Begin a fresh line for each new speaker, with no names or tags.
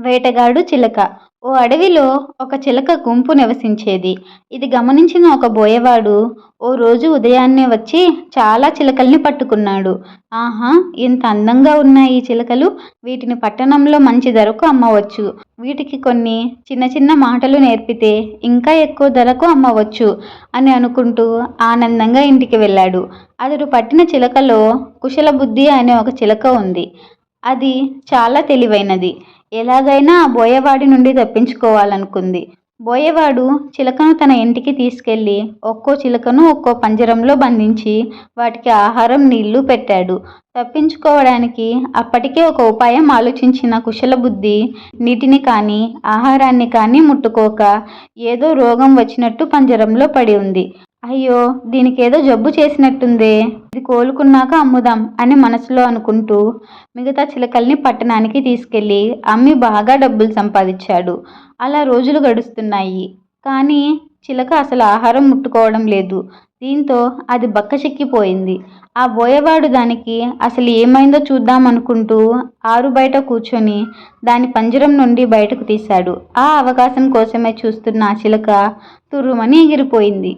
వేటగాడు చిలక. ఓ అడవిలో ఒక చిలక గుంపు నివసించేది. ఇది గమనించిన ఒక బోయవాడు ఓ రోజు ఉదయాన్నే వచ్చి చాలా చిలకల్ని పట్టుకున్నాడు. ఆహా! ఇంత అందంగా ఉన్నాయి ఈ చిలకలు. వీటిని పట్టణంలో మంచి ధరకు అమ్మవచ్చు. వీటికి కొన్ని చిన్న చిన్న మాటలు నేర్పితే ఇంకా ఎక్కువ ధరకు అమ్మవచ్చు అని అనుకుంటూ ఆనందంగా ఇంటికి వెళ్ళాడు. అతడు పట్టిన చిలకలో కుశలబుద్ధి అనే ఒక చిలక ఉంది. అది చాలా తెలివైనది. ఎలాగైనా ఆ బోయవాడి నుండి తప్పించుకోవాలనుకుంది. బోయవాడు చిలకను తన ఇంటికి తీసుకెళ్ళి ఒక్కో చిలకను ఒక్కో పంజరంలో బంధించి వాటికి ఆహారం, నీళ్లు పెట్టాడు. తప్పించుకోవడానికి అప్పటికే ఒక ఉపాయం ఆలోచించిన కుశలబుద్ధి నీటిని కానీ, ఆహారాన్ని కానీ ముట్టుకోక ఏదో రోగం వచ్చినట్టు పంజరంలో పడి ఉంది. అయ్యో! దీనికేదో జబ్బు చేసినట్టుందే. ఇది కోలుకున్నాక అమ్ముదాం అని మనసులో అనుకుంటూ మిగతా చిలకల్ని పట్టణానికి తీసుకెళ్ళి అమ్మి బాగా డబ్బులు సంపాదించాడు. అలా రోజులు గడుస్తున్నాయి. కానీ చిలక అసలు ఆహారం ముట్టుకోవడం లేదు. దీంతో అది బక్కచిక్కిపోయింది. ఆ బోయవాడు దానికి అసలు ఏమైందో చూద్దామనుకుంటూ ఆరు బయట కూర్చొని దాని పంజరం నుండి బయటకు తీశాడు. ఆ అవకాశం కోసమే చూస్తున్న ఆ చిలక తుర్రుమని ఎగిరిపోయింది.